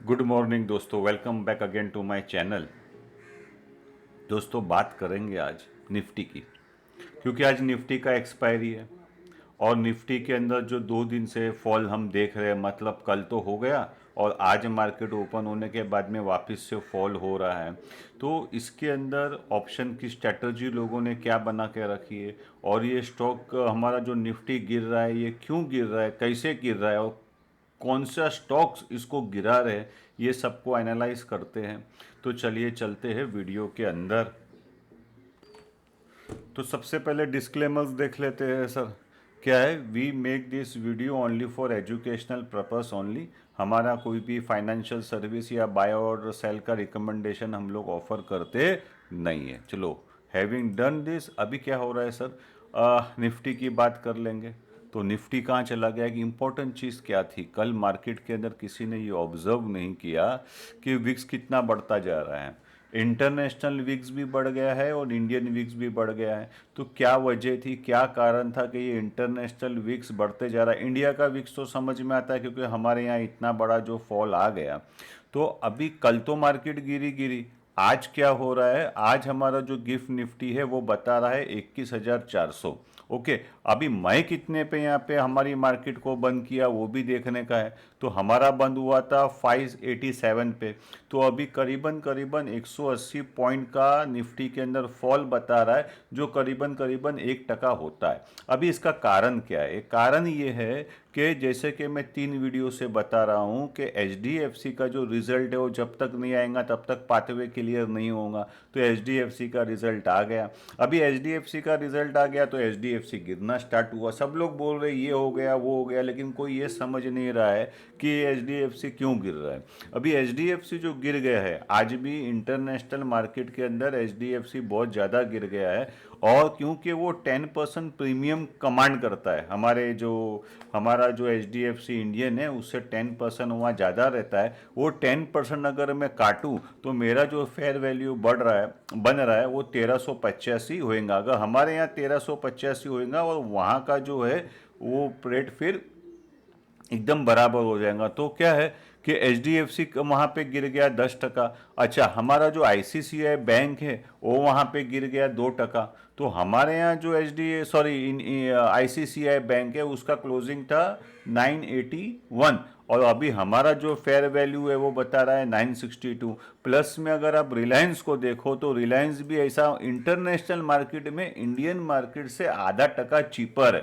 Good morning दोस्तों, welcome back again to my channel. दोस्तों बात करेंगे आज निफ्टी की, क्योंकि आज निफ्टी का एक्सपायरी है और निफ्टी के अंदर जो 2 दिन से फॉल हम देख रहे हैं, मतलब कल तो हो गया और आज मार्केट ओपन होने के बाद में वापस से फॉल हो रहा है। तो इसके अंदर ऑप्शन की स्ट्रैटेजी लोगों ने क्या बना के रखी है और ये स्टॉक हमारा जो निफ्टी गिर रहा है ये क्यों गिर रहा है, कैसे गिर रहा है और कौन सा स्टॉक्स इसको गिरा रहे, ये सबको एनालाइज करते हैं। तो चलिए चलते हैं वीडियो के अंदर। तो सबसे पहले डिस्क्लेमर्स देख लेते हैं सर। क्या है, we make this video only for educational purpose only. हमारा कोई भी फाइनेंशियल सर्विस या बाय और सेल का रिकमेंडेशन हम लोग ऑफर करते नहीं है। चलो, हैविंग डन दिस, अभी क्या हो रहा है सर, निफ्टी की बात कर लेंगे। तो निफ्टी कहाँ चला गया, एक इम्पॉर्टेंट चीज़ क्या थी, कल मार्केट के अंदर किसी ने ये ऑब्जर्व नहीं किया कि विक्स कितना बढ़ता जा रहा है। इंटरनेशनल विक्स भी बढ़ गया है और इंडियन विक्स भी बढ़ गया है। तो क्या वजह थी, क्या कारण था कि ये इंटरनेशनल विक्स बढ़ते जा रहा है। इंडिया का विक्स तो समझ में आता है क्योंकि हमारे यहाँ इतना बड़ा जो फॉल आ गया। तो अभी कल तो मार्केट गिरी गिरी, आज क्या हो रहा है, आज हमारा जो गिफ्ट निफ्टी है वो बता रहा है 21,400। ओके, अभी मैं कितने पे यहाँ पे हमारी मार्केट को बंद किया वो भी देखने का है। तो हमारा बंद हुआ था 587 पे। तो अभी करीबन करीबन 180 पॉइंट का निफ्टी के अंदर फॉल बता रहा है, जो करीबन करीबन 1% होता है। अभी इसका कारण क्या है, कारण ये है कि जैसे कि मैं 3 वीडियो से बता रहा हूँ कि एचडीएफसी का जो रिजल्ट है वो जब तक नहीं आएगा तब तक पाथवे क्लियर नहीं होगा। तो एचडीएफसी का रिजल्ट आ गया, अभी एचडीएफसी का रिजल्ट आ गया तो एचडीएफसी गिरना स्टार्ट हुआ। सब लोग बोल रहे ये हो गया वो हो गया, लेकिन कोई ये समझ नहीं रहा है कि एचडीएफसी क्यों गिर रहा है। अभी एचडीएफसी जो गिर गया है, आज भी इंटरनेशनल मार्केट के अंदर एचडीएफसी बहुत ज़्यादा गिर गया है। और क्योंकि वो 10% प्रीमियम कमांड करता है, हमारा जो H D F C Indian है उससे 10% वहाँ ज़्यादा रहता है। वो 10% अगर मैं काटूँ तो मेरा जो फेयर वैल्यू बढ़ रहा है, बन रहा है, वो 1385 होएगा। अगर हमारे यहाँ 1385 होएगा और वहाँ का जो है वो रेट फिर एकदम बराबर हो जाएगा। तो क्या है कि एच डी एफ सी वहाँ पे गिर गया 10%। अच्छा, हमारा जो आईसीसीआई बैंक है वो वहाँ पे गिर गया 2%। तो हमारे यहाँ जो H D sorry ICCI bank है उसका क्लोजिंग था 981 और अभी हमारा जो फेयर वैल्यू है वो बता रहा है 962। प्लस में अगर आप रिलायंस को देखो तो रिलायंस भी ऐसा इंटरनेशनल मार्केट में इंडियन मार्केट से आधा टका चीपर है।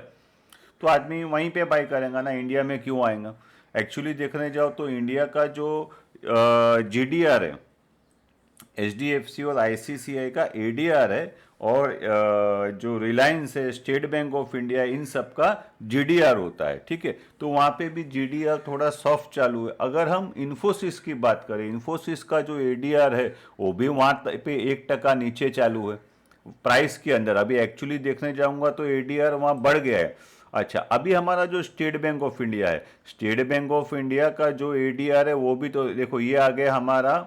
तो आदमी वहीं पे बाय करेगा ना, इंडिया में क्यों आएगा। एक्चुअली देखने जाओ तो इंडिया का जो जीडीआर है, एचडीएफसी और आईसीसीआई का एडीआर है, और जो रिलायंस है, स्टेट बैंक ऑफ इंडिया, इन सब का जीडीआर होता है। ठीक है, तो वहाँ पे भी जीडीआर थोड़ा सॉफ्ट चालू है। अगर हम इन्फोसिस की बात करें, इन्फोसिस का जो एडीआर है वो भी वहाँ पे 1% नीचे चालू है प्राइस के अंदर। अभी एक्चुअली देखने जाऊंगा तो एडीआर वहाँ बढ़ गया है। अच्छा, अभी हमारा जो स्टेट बैंक ऑफ इंडिया है, स्टेट बैंक ऑफ इंडिया का जो एडीआर है वो भी तो देखो, ये आ गया हमारा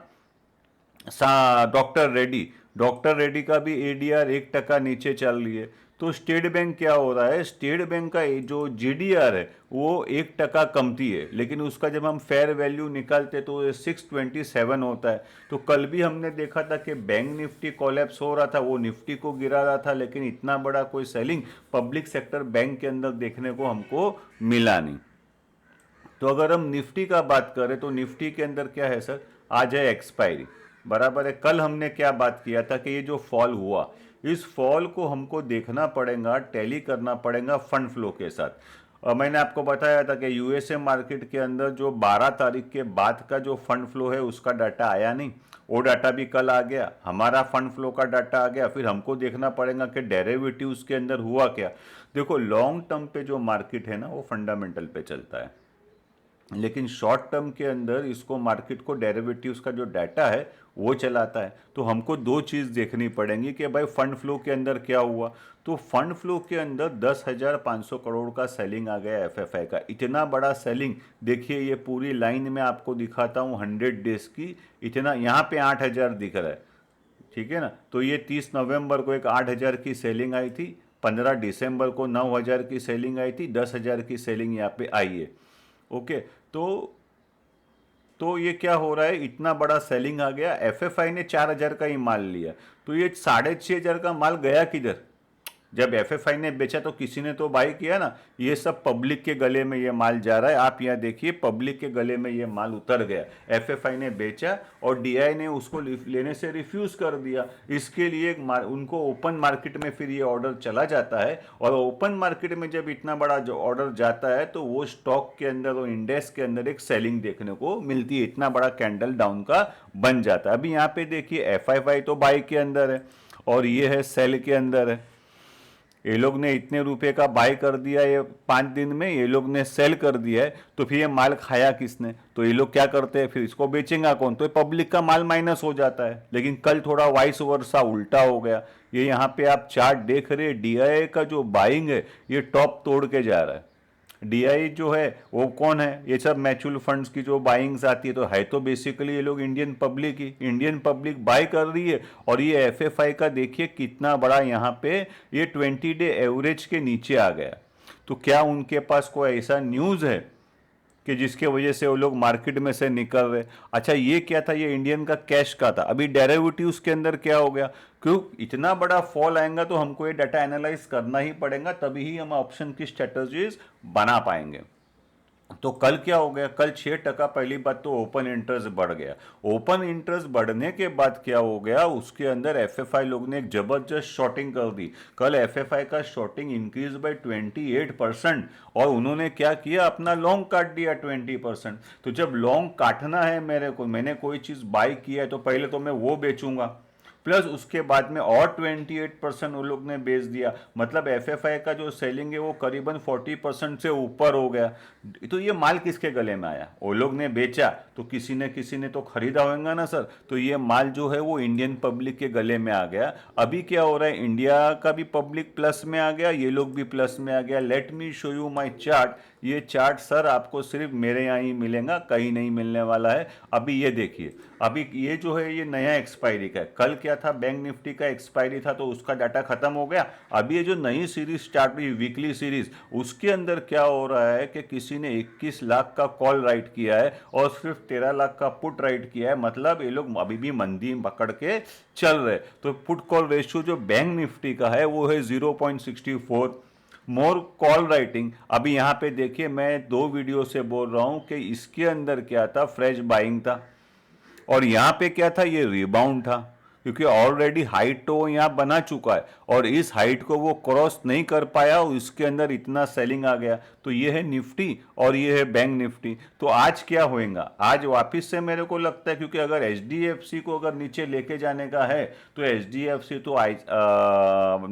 डॉक्टर रेड्डी। डॉक्टर रेड्डी का भी एडीआर 1% नीचे चल रही है। तो स्टेट बैंक क्या हो रहा है, स्टेट बैंक का जो जीडीआर है वो 1% कमती है, लेकिन उसका जब हम फेयर वैल्यू निकालते तो ये 627 होता है। तो कल भी हमने देखा था कि बैंक निफ्टी कोलैप्स हो रहा था, वो निफ्टी को गिरा रहा था, लेकिन इतना बड़ा कोई सेलिंग पब्लिक सेक्टर बैंक के अंदर देखने को हमको मिला नहीं। तो अगर हम निफ्टी का बात करें तो निफ्टी के अंदर क्या है सर, आज है एक्सपायरी, बराबर है। कल हमने क्या बात किया था कि ये जो फॉल हुआ, इस फॉल को हमको देखना पड़ेगा, टैली करना पड़ेगा फंड फ्लो के साथ। मैंने आपको बताया था कि यूएसए मार्केट के अंदर जो 12 तारीख के बाद का जो फंड फ्लो है उसका डाटा आया नहीं, वो डाटा भी कल आ गया। हमारा फंड फ्लो का डाटा आ गया, फिर हमको देखना पड़ेगा कि डेरिवेटिव्स के अंदर हुआ क्या। देखो, लॉन्ग टर्म पे जो मार्केट है ना वो फंडामेंटल पे चलता है, लेकिन शॉर्ट टर्म के अंदर इसको मार्केट को डेरिवेटिव्स का जो डाटा है वो चलाता है। तो हमको दो चीज़ देखनी पड़ेंगी कि भाई फंड फ्लो के अंदर क्या हुआ। तो फंड फ्लो के अंदर 10,500 करोड़ का सेलिंग आ गया एफएफआई का, इतना बड़ा सेलिंग। देखिए ये पूरी लाइन में आपको दिखाता हूँ 100 डेज की, इतना यहाँ पे 8,000 दिख रहा है। ठीक है ना, तो ये 30 नवंबर को एक 8,000 की सेलिंग आई थी, 15 दिसंबर को 9,000 की सेलिंग आई थी, 10,000 की सेलिंग यहाँ पे आई है। ओके, तो तो ये क्या हो रहा है, इतना बड़ा सेलिंग आ गया, एफएफआई ने 4,000 का ही माल लिया, तो ये 6,500 का माल गया किधर? जब एफएफआई ने बेचा तो किसी ने तो बाई किया ना। ये सब पब्लिक के गले में ये माल जा रहा है, आप यहाँ देखिए पब्लिक के गले में ये माल उतर गया, एफएफआई ने बेचा और डीआई ने उसको लेने से रिफ्यूज कर दिया। इसके लिए उनको ओपन मार्केट में फिर ये ऑर्डर चला जाता है, और ओपन मार्केट में जब इतना बड़ा जो ऑर्डर जाता है तो वो स्टॉक के अंदर और इंडेक्स के अंदर एक सेलिंग देखने को मिलती है, इतना बड़ा कैंडल डाउन का बन जाता है। अभी यहाँ पे देखिए एफआईआई तो बाई के अंदर है और ये है सेल के अंदर है। ये लोग ने इतने रुपए का बाय कर दिया, ये 5 दिन में ये लोग ने सेल कर दिया है, तो फिर ये माल खाया किसने? तो ये लोग क्या करते हैं, फिर इसको बेचेंगे कौन? तो ये पब्लिक का माल माइनस हो जाता है। लेकिन कल थोड़ा वाइस वर्सा उल्टा हो गया। ये यहाँ पे आप चार्ट देख रहे हैं, डीआई का जो बाइंग है ये टॉप तोड़ के जा रहा है। डीआई जो है वो कौन है? ये सब म्यूचुअल फंड्स की जो बाइंग्स आती है तो बेसिकली ये लोग इंडियन पब्लिक ही, इंडियन पब्लिक बाय कर रही है। और ये एफएफआई का देखिए कितना बड़ा यहाँ पे ये 20 डे एवरेज के नीचे आ गया। तो क्या उनके पास कोई ऐसा न्यूज़ है कि जिसके वजह से वो लोग मार्केट में से निकल रहे? अच्छा ये क्या था, ये इंडियन का कैश का था। अभी डेरिवेटिव्स के अंदर क्या हो गया? क्यों इतना बड़ा फॉल आएगा तो हमको ये डाटा एनालाइज करना ही पड़ेगा, तभी ही हम ऑप्शन की स्ट्रेटजीज बना पाएंगे। तो कल क्या हो गया? कल 6% पहली बात तो ओपन इंटरेस्ट बढ़ गया। ओपन इंटरेस्ट बढ़ने के बाद क्या हो गया, उसके अंदर एफएफआई लोग ने एक जबरदस्त शॉर्टिंग कर दी। कल एफएफआई का शॉर्टिंग इंक्रीज बाय 28% और उन्होंने क्या किया, अपना लॉन्ग काट दिया 20%। तो जब लॉन्ग काटना है मेरे को, मैंने कोई चीज़ बाई किया है तो पहले तो मैं वो बेचूंगा, प्लस उसके बाद में और 28% वो लोग ने बेच दिया। मतलब एफएफआई का जो सेलिंग है वो करीबन 40% से ऊपर हो गया। तो ये माल किसके गले में आया? वो लोग ने बेचा तो किसी ने तो खरीदा होगा ना सर। तो ये माल जो है वो इंडियन पब्लिक के गले में आ गया। अभी क्या हो रहा है, इंडिया का भी पब्लिक प्लस में आ गया, ये लोग भी प्लस में आ गया। Let me show you my chart. ये चार्ट सर आपको सिर्फ मेरे यहाँ ही मिलेगा, कहीं नहीं मिलने वाला है। अभी ये देखिए, अभी ये जो है ये नया एक्सपायरी का है। कल क्या था, बैंक निफ्टी का एक्सपायरी था तो उसका डाटा खत्म हो गया। अभी ये जो नई सीरीज स्टार्ट हुई, वीकली सीरीज, उसके अंदर क्या हो रहा है कि किसी ने 21 लाख का कॉल राइट किया है और सिर्फ 13 लाख का पुट राइट किया है। मतलब ये लोग अभी भी मंदी पकड़ के चल रहे। तो पुट कॉल रेशियो जो बैंक निफ्टी का है वो है 0.64। More call writing. अभी यहाँ पे देखिए, मैं 2 वीडियो से बोल रहा हूँ कि इसके अंदर क्या था, फ्रेश बाइंग था और यहाँ पे क्या था, ये रिबाउंड था, क्योंकि ऑलरेडी हाइट तो यहाँ बना चुका है और इस हाइट को वो क्रॉस नहीं कर पाया और इसके अंदर इतना सेलिंग आ गया। तो ये है निफ्टी और ये है बैंक निफ्टी। तो आज क्या होएगा, आज वापस से मेरे को लगता है, क्योंकि अगर एचडीएफसी को अगर नीचे लेके जाने का है तो एचडीएफसी तो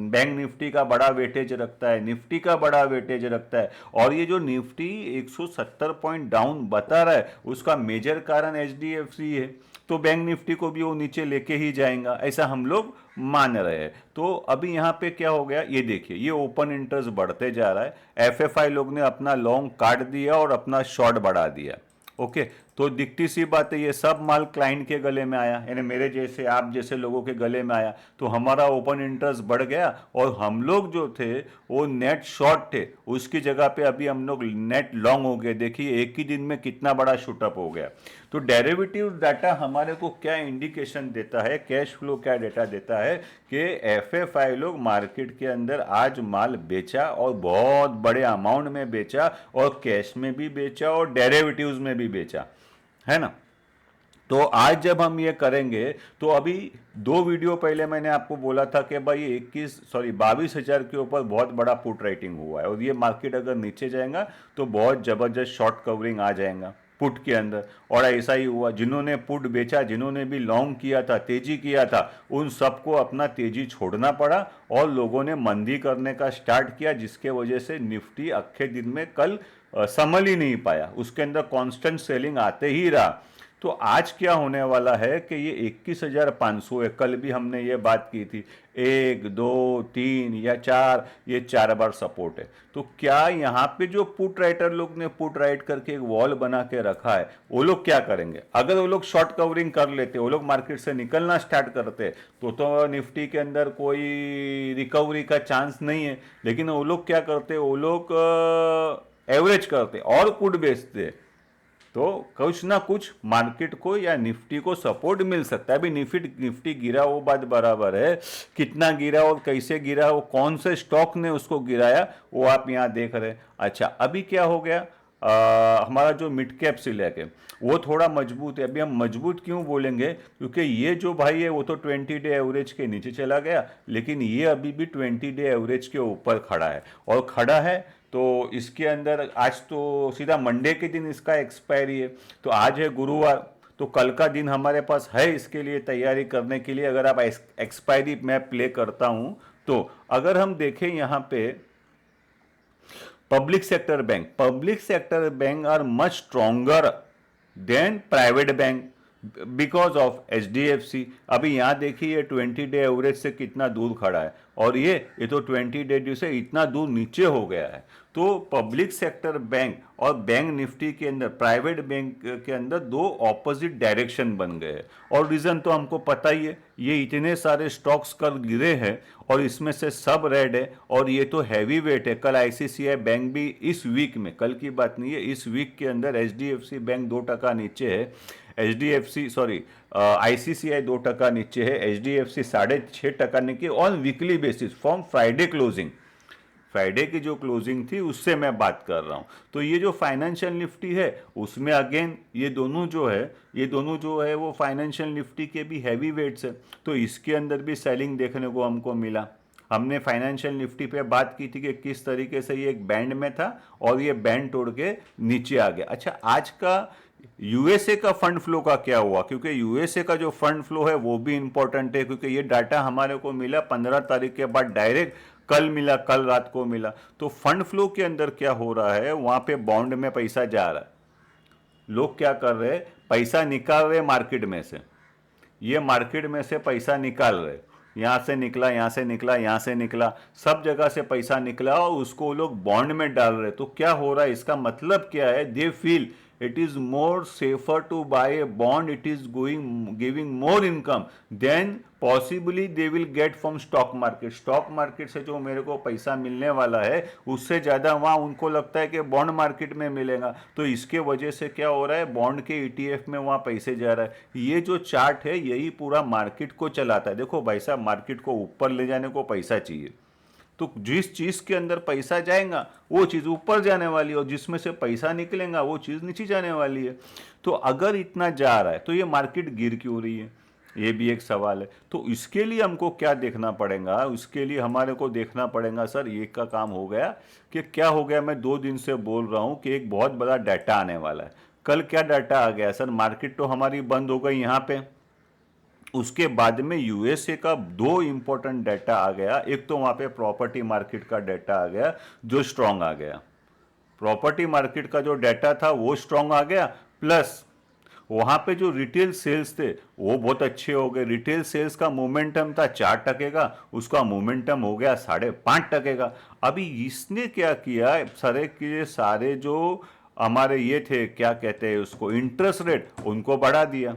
बैंक निफ्टी का बड़ा वेटेज रखता है, निफ्टी का बड़ा वेटेज रखता है। और ये जो निफ्टी 170 पॉइंट डाउन बता रहा है उसका मेजर कारण एचडीएफसी है। तो बैंक निफ्टी को भी वो नीचे लेके ही जाएगा, ऐसा हम लोग मान रहे हैं। तो अभी यहाँ पे क्या हो गया, ये देखिए, ये ओपन इंटरेस्ट बढ़ते जा रहा है। एफएफआई लोग ने अपना लॉन्ग काट दिया और अपना शॉर्ट बढ़ा दिया। ओके, तो दिखती सी बात है, ये सब माल क्लाइंट के गले में आया, यानी मेरे जैसे आप जैसे लोगों के गले में आया। तो हमारा ओपन इंटरेस्ट बढ़ गया और हम लोग जो थे वो नेट शॉर्ट थे, उसकी जगह पे अभी हम लोग नेट लॉन्ग हो गए। देखिए एक ही दिन में कितना बड़ा शूटअप हो गया। तो डेरिवेटिव डाटा हमारे को क्या इंडिकेशन देता है, कैश फ्लो क्या डेटा देता है कि एफएफआई लोग मार्केट के अंदर आज माल बेचा और बहुत बड़े अमाउंट में बेचा और कैश में भी बेचा और डेरिवेटिव्स में भी बेचा, है ना। तो आज जब हम ये करेंगे तो अभी 2 वीडियो पहले मैंने आपको बोला था कि भाई 22,000 के ऊपर बहुत बड़ा पुट राइटिंग हुआ है और ये मार्केट अगर नीचे जाएगा तो बहुत जबरदस्त शॉर्ट कवरिंग आ जाएगा पुट के अंदर। और ऐसा ही हुआ, जिन्होंने पुट बेचा, जिन्होंने भी लॉन्ग किया था, तेजी किया था, उन सबको अपना तेजी छोड़ना पड़ा और लोगों ने मंदी करने का स्टार्ट किया, जिसके वजह से निफ्टी अक्खे दिन में कल संभल ही नहीं पाया, उसके अंदर कांस्टेंट सेलिंग आते ही रहा। तो आज क्या होने वाला है कि ये 21,500 है। कल भी हमने ये बात की थी, 1 2 3 या 4, ये 4 बार सपोर्ट है। तो क्या यहाँ पे जो पुट राइटर लोग ने पुट राइट करके एक वॉल बना के रखा है, वो लोग क्या करेंगे? अगर वो लोग शॉर्ट कवरिंग कर लेते, वो लोग मार्केट से निकलना स्टार्ट करते तो निफ्टी के अंदर कोई रिकवरी का चांस नहीं है। लेकिन वो लोग क्या करते, वो लोग एवरेज करते और पुट बेचते। तो कुछ ना कुछ मार्केट को या निफ्टी को सपोर्ट मिल सकता है। अभी निफ्टी गिरा वो बात बराबर है, कितना गिरा और कैसे गिरा, वो कौन से स्टॉक ने उसको गिराया, वो आप यहाँ देख रहे हैं। अच्छा, अभी क्या हो गया, हमारा जो मिड कैप सिलेक्ट है वो थोड़ा मजबूत है। अभी हम मजबूत क्यों बोलेंगे, क्योंकि ये जो भाई है वो तो 20 डे एवरेज के नीचे चला गया, लेकिन ये अभी भी 20 डे एवरेज के ऊपर खड़ा है। और खड़ा है तो इसके अंदर आज तो सीधा मंडे के दिन इसका एक्सपायरी है, तो आज है गुरुवार, तो कल का दिन हमारे पास है इसके लिए तैयारी करने के लिए। अगर आप एक्सपायरी मैं प्ले करता हूं तो अगर हम देखें यहाँ पे public sector bank are much stronger than private bank because of HDFC। अभी यहाँ देखिए ये 20 डे एवरेज से कितना दूर खड़ा है, और ये तो 20 डे से इतना दूर नीचे हो गया है। तो पब्लिक सेक्टर बैंक और बैंक निफ्टी के अंदर, प्राइवेट बैंक के अंदर दो ऑपोजिट डायरेक्शन बन गए हैं। और रीज़न तो हमको पता ही है, ये इतने सारे स्टॉक्स कल गिरे हैं और इसमें से सब रेड है, और ये तो हैवी वेट है। कल ICICI बैंक भी इस वीक में, कल की बात नहीं है, इस वीक के अंदर HDFC बैंक 2% नीचे है, ICICI 2% नीचे है, HDFC 6.5% नीचे on weekly basis from Friday closing. Friday की जो क्लोजिंग थी उससे मैं बात कर रहा हूं। तो ये जो फाइनेंशियल निफ्टी है उसमें अगेन ये दोनों जो है वो फाइनेंशियल निफ्टी के भी हैवी वेट्स है, तो इसके अंदर भी सेलिंग देखने को हमको मिला। हमने फाइनेंशियल निफ्टी पे बात की थी कि किस तरीके से ये एक बैंड में था और ये बैंड तोड़ के नीचे आ गया। अच्छा, आज का यूएसए का फंड फ्लो का क्या हुआ, क्योंकि यूएसए का जो फंड फ्लो है वो भी इंपॉर्टेंट है, क्योंकि ये डाटा हमारे को मिला 15 तारीख के बाद, डायरेक्ट कल मिला, कल रात को मिला। तो फंड फ्लो के अंदर क्या हो रहा है, वहां पे बॉन्ड में पैसा जा रहा है, लोग क्या कर रहे हैं, पैसा निकाल रहे मार्केट में से, ये मार्केट में से पैसा निकाल रहे, यहाँ से निकला, यहाँ से निकला, यहाँ से निकला, सब जगह से पैसा निकला और उसको लोग बॉन्ड में डाल रहे। तो क्या हो रहा है, इसका मतलब क्या है, they feel it is more safer to buy a bond, it is giving more income than possibly they will get from stock market। Stock market से जो मेरे को पैसा मिलने वाला है उससे ज़्यादा वहाँ उनको लगता है कि बॉन्ड मार्केट में मिलेगा। तो इसके वजह से क्या हो रहा है, बॉन्ड के ETF में वहाँ पैसे जा रहा है। ये जो चार्ट है यही पूरा मार्केट को चलाता है। देखो भाई साहब, मार्केट को ऊपर ले जाने को पैसा चाहिए, तो जिस चीज़ के अंदर पैसा जाएगा वो चीज़ ऊपर जाने वाली है, और जिसमें से पैसा निकलेगा वो चीज़ नीचे जाने वाली है। तो अगर इतना जा रहा है तो ये मार्केट गिर क्यों रही है, ये भी एक सवाल है। तो इसके लिए हमको क्या देखना पड़ेगा, उसके लिए हमारे को देखना पड़ेगा सर, ये का काम हो गया कि क्या हो गया। मैं 2 दिन से बोल रहा हूँ कि एक बहुत बड़ा डाटा आने वाला है। कल क्या डाटा आ गया सर, मार्केट तो हमारी बंद हो गई यहाँ पे, उसके बाद में यूएसए का 2 इंपॉर्टेंट डाटा आ गया। एक तो वहां पे प्रॉपर्टी मार्केट का डाटा आ गया जो स्ट्रांग आ गया, प्रॉपर्टी मार्केट का जो डाटा था वो स्ट्रांग आ गया, प्लस वहां पे जो रिटेल सेल्स थे वो बहुत अच्छे हो गए। रिटेल सेल्स का मोमेंटम था 4% का, उसका मोमेंटम हो गया 5.5% का। अभी इसने क्या किया, सारे के सारे जो हमारे ये थे, क्या कहते हैं उसको, इंटरेस्ट रेट, उनको बढ़ा दिया।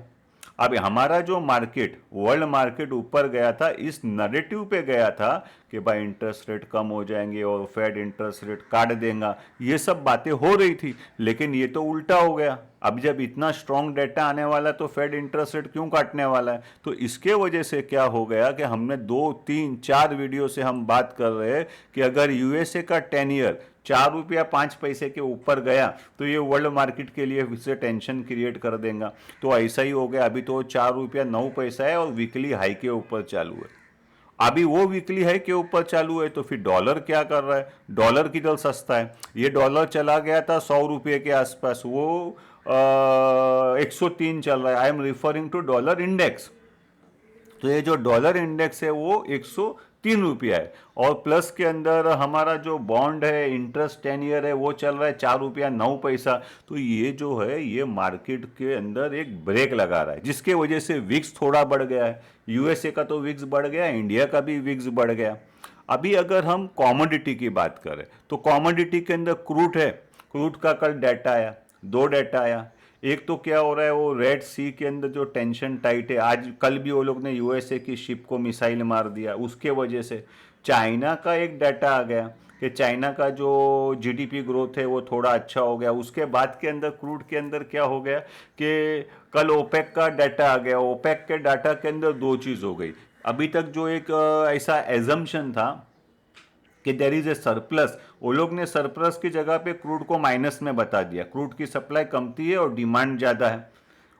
अब हमारा जो मार्केट, वर्ल्ड मार्केट ऊपर गया था, इस नैरेटिव पे गया था कि भाई इंटरेस्ट रेट कम हो जाएंगे और फेड इंटरेस्ट रेट काट देगा, ये सब बातें हो रही थी। लेकिन ये तो उल्टा हो गया। अब जब इतना स्ट्रांग डेटा आने वाला तो फेड इंटरेस्ट रेट क्यों काटने वाला है। तो इसके वजह से क्या हो गया कि हमने 2, 3, 4 वीडियो से हम बात कर रहे हैं कि अगर यूएसए का 10 ईयर 4 रुपया 5 पैसे के ऊपर गया तो ये वर्ल्ड मार्केट के लिए फिर टेंशन क्रिएट कर देगा। तो ऐसा ही हो गया। अभी तो 4 रुपया 9 पैसा है और वीकली हाई के ऊपर चालू है। अभी वो वीकली हाई के ऊपर चालू है, तो फिर डॉलर क्या कर रहा है, डॉलर किधर सस्ता है। ये डॉलर चला गया था 100 रुपये के आसपास, वो 103 चल रहा है। I am referring to dollar index. तो ये जो डॉलर इंडेक्स है वो 103 रुपया है, और प्लस के अंदर हमारा जो बॉन्ड है, इंटरेस्ट 10 ईयर है, वो चल रहा है 4 रुपया 9 पैसा। तो ये जो है ये मार्केट के अंदर एक ब्रेक लगा रहा है, जिसके वजह से विक्स थोड़ा बढ़ गया है। यूएसए का तो विक्स बढ़ गया, इंडिया का भी विक्स बढ़ गया। अभी अगर हम कॉमोडिटी की बात करें तो कॉमोडिटी के अंदर क्रूड है, क्रूड का कल डाटा आया, 2 डाटा आया। एक तो क्या हो रहा है, वो रेड सी के अंदर जो टेंशन टाइट है, आज कल भी वो लोग ने यूएसए की शिप को मिसाइल मार दिया, उसके वजह से चाइना का एक डाटा आ गया कि चाइना का जो जीडीपी ग्रोथ है वो थोड़ा अच्छा हो गया। उसके बाद के अंदर क्रूड के अंदर क्या हो गया कि कल ओपेक का डाटा आ गया। ओपेक के डाटा के अंदर दो चीज़ हो गई। अभी तक जो एक ऐसा एजम्पशन था कि देर इज ए सरप्लस, वो लोग ने सरप्लस की जगह पे क्रूड को माइनस में बता दिया। क्रूड की सप्लाई कमती है और डिमांड ज़्यादा है,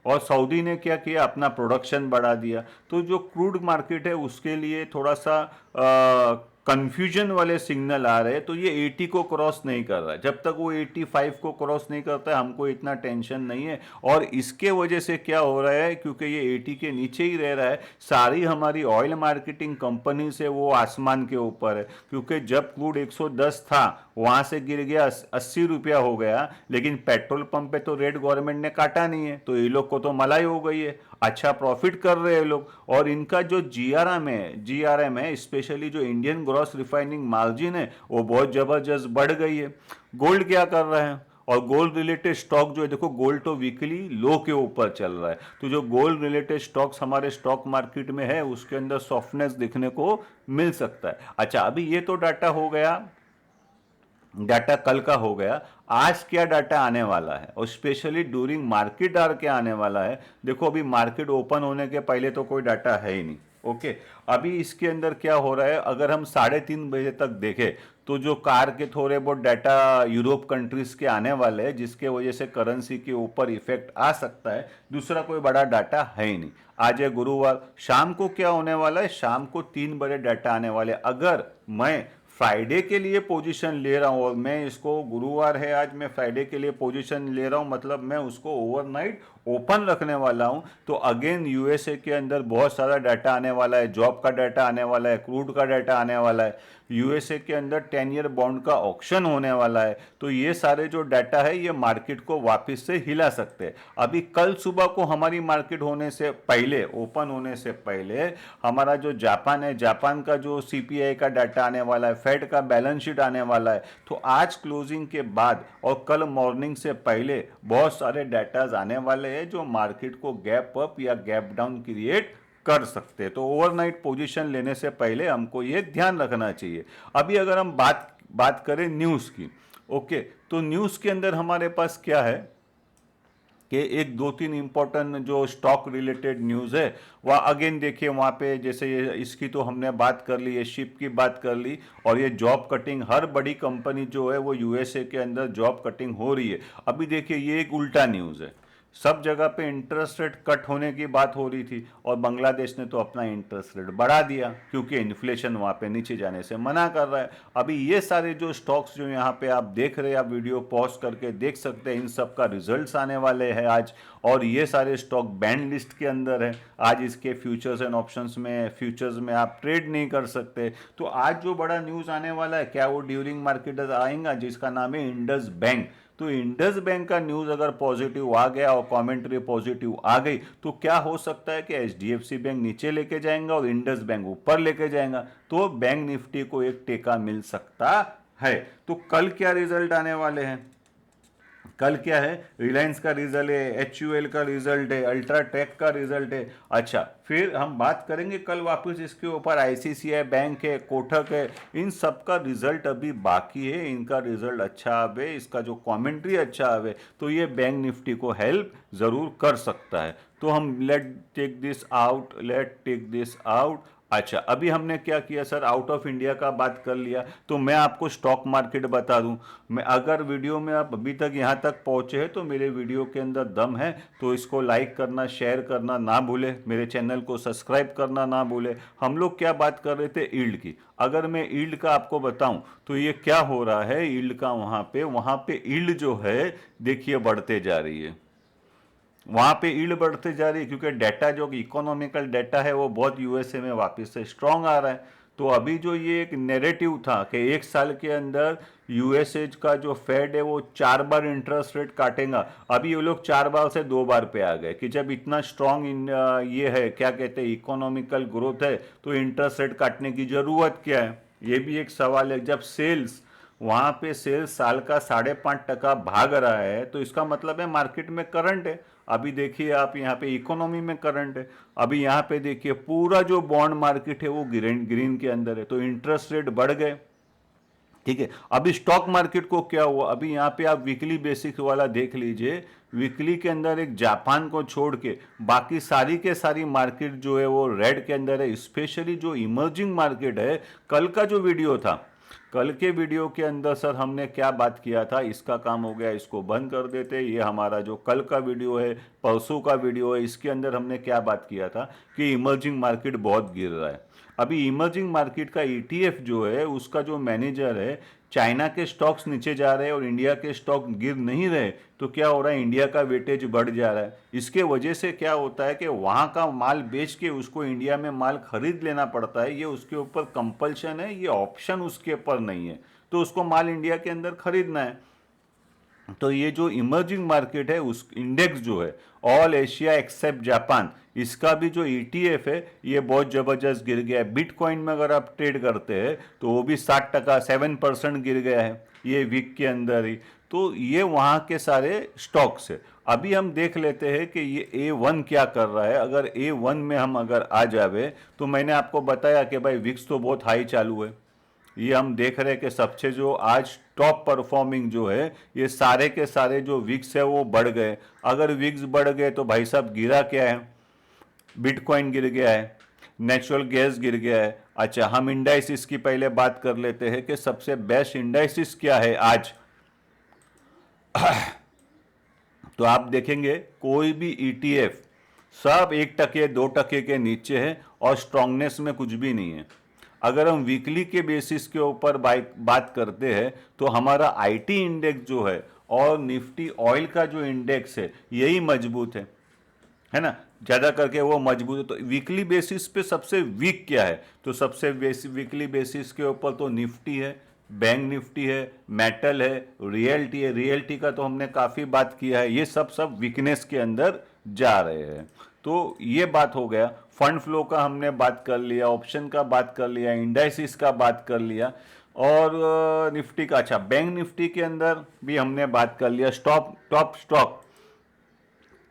और सऊदी ने क्या किया, अपना प्रोडक्शन बढ़ा दिया। तो जो क्रूड मार्केट है उसके लिए थोड़ा सा कंफ्यूजन वाले सिग्नल आ रहे हैं। तो ये 80 को क्रॉस नहीं कर रहा है। जब तक वो 85 को क्रॉस नहीं करता है हमको इतना टेंशन नहीं है। और इसके वजह से क्या हो रहा है, क्योंकि ये 80 के नीचे ही रह रहा है, सारी हमारी ऑयल मार्केटिंग कंपनी से वो आसमान के ऊपर है। क्योंकि जब क्रूड 110 था वहाँ से गिर गया 80 रुपया हो गया, लेकिन पेट्रोल पंप पे तो रेट गवर्नमेंट ने काटा नहीं है, तो ये लोग को तो मलाई हो गई है, अच्छा प्रॉफिट कर रहे हैं लोग। और इनका जो जीआरएम है स्पेशली जो इंडियन ग्रॉस रिफाइनिंग मार्जिन है वो बहुत जबरदस्त बढ़ गई है। गोल्ड क्या कर रहे हैं, और गोल्ड रिलेटेड स्टॉक जो है, देखो गोल्ड तो वीकली लो के ऊपर चल रहा है, तो जो गोल्ड रिलेटेड स्टॉक्स हमारे स्टॉक मार्केट में है उसके अंदर सॉफ्टनेस दिखने को मिल सकता है। अच्छा, अभी ये तो डाटा हो गया, डाटा कल का हो गया। आज क्या डाटा आने वाला है और स्पेशली ड्यूरिंग मार्केट आवर क्या आने वाला है। देखो अभी मार्केट ओपन होने के पहले तो कोई डाटा है ही नहीं। ओके, अभी इसके अंदर क्या हो रहा है, अगर हम 3:30 बजे तक देखें तो जो कार के थोड़े बहुत डाटा यूरोप कंट्रीज के आने वाले हैं, जिसके वजह से करेंसी के ऊपर इफेक्ट आ सकता है। दूसरा कोई बड़ा डाटा है ही नहीं। आज है गुरुवार, शाम को क्या होने वाला है, शाम को 3 बड़े डाटा आने वाले। अगर मैं फ्राइडे के लिए पोजीशन ले रहा हूँ और मैं इसको, गुरुवार है आज, मैं फ्राइडे के लिए पोजीशन ले रहा हूँ, मतलब मैं उसको ओवरनाइट ओपन रखने वाला हूँ। तो अगेन यूएसए के अंदर बहुत सारा डाटा आने वाला है, जॉब का डाटा आने वाला है, क्रूड का डाटा आने वाला है, यूएसए के अंदर 10 ईयर बॉन्ड का ऑक्शन होने वाला है। तो ये सारे जो डाटा है ये मार्केट को वापस से हिला सकते हैं। अभी कल सुबह को हमारी मार्केट होने से पहले, ओपन होने से पहले, हमारा जो जापान है, जापान का जो सीपीआई का डाटा आने वाला है, फेड का बैलेंस शीट आने वाला है। तो आज क्लोजिंग के बाद और कल मॉर्निंग से पहले बहुत सारे डाटाज आने वाले हैं जो मार्केट को गैप अप या गैप डाउन क्रिएट कर सकते हैं। तो ओवरनाइट पोजीशन लेने से पहले हमको ये ध्यान रखना चाहिए। अभी अगर हम बात करें न्यूज़ की, ओके, तो न्यूज़ के अंदर हमारे पास क्या है कि एक दो तीन इंपॉर्टेंट जो स्टॉक रिलेटेड न्यूज़ है वह अगेन देखिए वहाँ पे, जैसे ये इसकी तो हमने बात कर ली, ये शिप की बात कर ली, और ये जॉब कटिंग, हर बड़ी कंपनी जो है वो यूएसए के अंदर जॉब कटिंग हो रही है। अभी देखिए ये एक उल्टा न्यूज़ है, सब जगह पे इंटरेस्ट रेट कट होने की बात हो रही थी और बांग्लादेश ने तो अपना इंटरेस्ट रेट बढ़ा दिया क्योंकि इन्फ्लेशन वहाँ पे नीचे जाने से मना कर रहा है। अभी ये सारे जो स्टॉक्स जो यहाँ पे आप देख रहे हैं, आप वीडियो पॉज करके देख सकते हैं, इन सब का रिजल्ट्स आने वाले हैं आज, और ये सारे स्टॉक बैंड लिस्ट के अंदर है। आज इसके फ्यूचर्स एंड ऑप्शंस में, फ्यूचर्स में आप ट्रेड नहीं कर सकते। तो आज जो बड़ा न्यूज़ आने वाला है, क्या वो ड्यूरिंग मार्केट आएगा, जिसका नाम है इंडस बैंक। तो इंडस बैंक का न्यूज़ अगर पॉजिटिव आ गया और कमेंट्री पॉजिटिव आ गई तो क्या हो सकता है कि एचडीएफसी बैंक नीचे लेके जाएगा और इंडस बैंक ऊपर लेके जाएगा, तो बैंक निफ्टी को एक टेका मिल सकता है। तो कल क्या रिजल्ट आने वाले हैं, कल क्या है, रिलायंस का रिजल्ट है, एचयूएल का रिजल्ट है, अल्ट्राटेक का रिजल्ट है। अच्छा, फिर हम बात करेंगे कल वापस इसके ऊपर आईसीसीआई बैंक है, कोटक है, इन सब का रिजल्ट अभी बाकी है। इनका रिजल्ट अच्छा आवे, इसका जो कमेंट्री अच्छा आवे तो ये बैंक निफ्टी को हेल्प जरूर कर सकता है। तो हम लेट टेक दिस आउट। अच्छा, अभी हमने क्या किया सर, आउट ऑफ इंडिया का बात कर लिया। तो मैं आपको स्टॉक मार्केट बता दूं, मैं अगर वीडियो में आप अभी तक यहाँ तक पहुँचे हैं तो मेरे वीडियो के अंदर दम है, तो इसको लाइक करना, शेयर करना ना भूले, मेरे चैनल को सब्सक्राइब करना ना भूले। हम लोग क्या बात कर रहे थे, ईल्ड की। अगर मैं ईल्ड का आपको बताऊं तो ये क्या हो रहा है, ईल्ड का वहाँ पे ईल्ड जो है देखिए बढ़ते जा रही है, वहाँ पे ईल्ड बढ़ते जा रही है क्योंकि डाटा जो इकोनॉमिकल डाटा है वो बहुत यूएसए में वापस से स्ट्रांग आ रहा है। तो अभी जो ये एक नैरेटिव था कि एक साल के अंदर यूएसए का जो फेड है वो 4 बार इंटरेस्ट रेट काटेगा, अभी ये लोग 4 बार से 2 बार पे आ गए कि जब इतना स्ट्रांग ये है, क्या कहते हैं, इकोनॉमिकल ग्रोथ है, तो इंटरेस्ट रेट काटने की जरूरत क्या है, ये भी एक सवाल है। जब सेल्स, वहाँ पे सेल्स साल का 5.5% भाग रहा है तो इसका मतलब है मार्केट में करंट है। अभी देखिए आप यहाँ पे इकोनॉमी में करंट है। अभी यहाँ पे देखिए पूरा जो बॉन्ड मार्केट है वो ग्रीन ग्रीन के अंदर है, तो इंटरेस्ट रेट बढ़ गए ठीक है। अभी स्टॉक मार्केट को क्या हुआ, अभी यहाँ पे आप वीकली बेसिक वाला देख लीजिए, वीकली के अंदर एक जापान को छोड़ के बाकी सारी के सारी मार्केट जो है वो रेड के अंदर है। स्पेशली जो इमर्जिंग मार्केट है, कल का जो वीडियो था, कल के वीडियो के अंदर सर हमने क्या बात किया था, इसका काम हो गया, इसको बंद कर देते। ये हमारा जो कल का वीडियो है, परसों का वीडियो है, इसके अंदर हमने क्या बात किया था कि इमर्जिंग मार्केट बहुत गिर रहा है। अभी इमर्जिंग मार्केट का ईटीएफ जो है, उसका जो मैनेजर है, चाइना के स्टॉक्स नीचे जा रहे हैं और इंडिया के स्टॉक गिर नहीं रहे, तो क्या हो रहा है, इंडिया का वेटेज बढ़ जा रहा है। इसके वजह से क्या होता है कि वहाँ का माल बेच के उसको इंडिया में माल खरीद लेना पड़ता है। ये उसके ऊपर कंपल्शन है, ये ऑप्शन उसके ऊपर नहीं है, तो उसको माल इंडिया के अंदर खरीदना है। तो ये जो इमर्जिंग मार्केट है, उस इंडेक्स जो है ऑल एशिया एक्सेप्ट जापान, इसका भी जो ईटीएफ है ये बहुत जबरदस्त गिर गया है। बिटकॉइन में अगर आप ट्रेड करते हैं तो वो भी 60%, 7% गिर गया है ये वीक के अंदर ही। तो ये वहाँ के सारे स्टॉक्स है। अभी हम देख लेते हैं कि ये A1 क्या कर रहा है। अगर A1 में हम अगर आ जावे, तो मैंने आपको बताया कि भाई विक्स तो बहुत हाई चालू है। ये हम देख रहे हैं कि सबसे जो आज टॉप परफॉर्मिंग जो है, ये सारे के सारे जो विक्स है वो बढ़ गए। अगर विक्स बढ़ गए तो भाई साहब गिरा क्या है, बिटकॉइन गिर गया है, नेचुरल गैस गिर गया है। अच्छा, हम इंडाइसिस की पहले बात कर लेते हैं कि सबसे बेस्ट इंडाइसिस क्या है आज। तो आप देखेंगे कोई भी ईटीएफ सब 1%, 2% के नीचे है और स्ट्रांगनेस में कुछ भी नहीं है। अगर हम वीकली के बेसिस के ऊपर बात करते हैं तो हमारा आईटी इंडेक्स जो है और निफ्टी ऑयल का जो इंडेक्स है यही मजबूत है ना, ज़्यादा करके वो मजबूत है। तो वीकली बेसिस पे सबसे वीक क्या है, तो सबसे वीकली बेसिस के ऊपर तो निफ्टी है, बैंक निफ्टी है, मेटल है, रियल्टी है। रियल्टी का तो हमने काफ़ी बात किया है, ये सब वीकनेस के अंदर जा रहे हैं। तो ये बात हो गया। फंड फ्लो का हमने बात कर लिया, ऑप्शन का बात कर लिया, इंडाइसिस का बात कर लिया, और निफ्टी का। अच्छा, बैंक निफ्टी के अंदर भी हमने बात कर लिया। टॉप स्टॉक,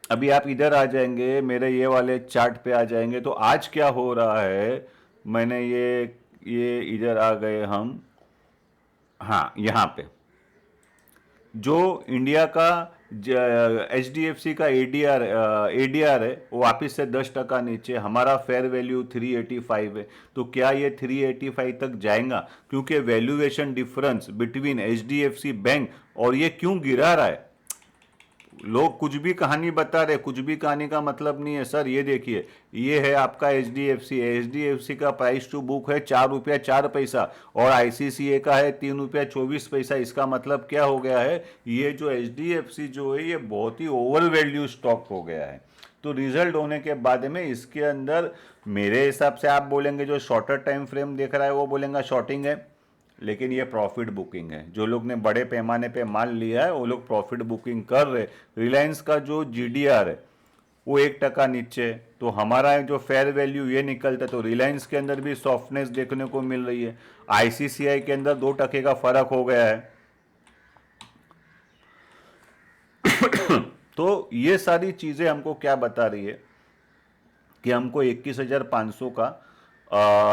अभी आप इधर आ जाएंगे, मेरे ये वाले चार्ट पे आ जाएंगे, तो आज क्या हो रहा है, मैंने ये इधर आ गए हम, हाँ यहाँ पे जो इंडिया का HDFC का ADR है वो वापिस से 10% नीचे। हमारा फेयर वैल्यू 385 है। तो क्या ये 385 तक जाएगा, क्योंकि valuation difference between HDFC bank और ये क्यों गिरा रहा है। लोग कुछ भी कहानी बता रहे, कुछ भी कहानी का मतलब नहीं है सर। ये देखिए, ये है आपका HDFC का प्राइस टू बुक है 4 रुपया 4 पैसा और ICCA का है 3 रुपया 24 पैसा। इसका मतलब क्या हो गया है, ये जो HDFC जो है ये बहुत ही ओवर वैल्यू स्टॉक हो गया है। तो रिजल्ट होने के बाद में इसके अंदर मेरे हिसाब से आप बोलेंगे जो शॉर्टर टाइम फ्रेम देख रहा है वो बोलेंगे शॉर्टिंग है, लेकिन ये प्रॉफिट बुकिंग है। जो लोग ने बड़े पैमाने पे माल लिया है वो लोग प्रॉफिट बुकिंग कर रहे। रिलायंस का जो GDR है वो 1% नीचे है, तो हमारा जो फेयर वैल्यू ये निकलता है, तो रिलायंस के अंदर भी सॉफ्टनेस देखने को मिल रही है। ICCI के अंदर 2% का फर्क हो गया है। तो ये सारी चीजें हमको क्या बता रही है कि हमको 21,500 का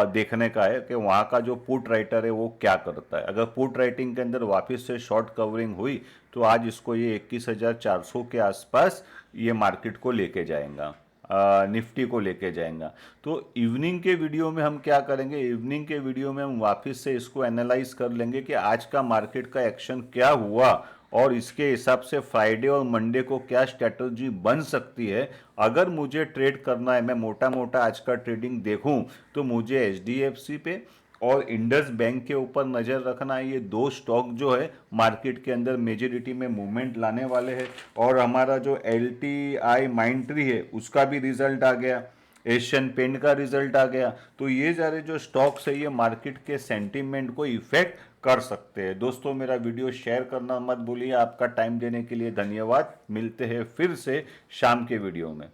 देखने का है कि वहाँ का जो पुट राइटर है वो क्या करता है। अगर पुट राइटिंग के अंदर वापस से शॉर्ट कवरिंग हुई तो आज इसको ये 21,400 के आसपास ये मार्केट को लेके जाएगा, निफ्टी को लेके जाएगा। तो इवनिंग के वीडियो में हम क्या करेंगे, इवनिंग के वीडियो में हम वापस से इसको एनालाइज कर लेंगे कि आज का मार्केट का एक्शन क्या हुआ और इसके हिसाब से फ्राइडे और मंडे को क्या स्ट्रेटजी बन सकती है। अगर मुझे ट्रेड करना है, मैं मोटा मोटा आज का ट्रेडिंग देखूं, तो मुझे HDFC पे और इंडस बैंक के ऊपर नज़र रखना है। ये दो स्टॉक जो है मार्केट के अंदर मेजोरिटी में मूवमेंट लाने वाले हैं। और हमारा जो LTI माइंट्री है उसका भी रिजल्ट आ गया, एशियन पेंट का रिजल्ट आ गया। तो ये सारे जो स्टॉक्स है ये मार्केट के सेंटीमेंट को इफेक्ट कर सकते हैं। दोस्तों, मेरा वीडियो शेयर करना मत भूलिए। आपका टाइम देने के लिए धन्यवाद। मिलते हैं फिर से शाम के वीडियो में।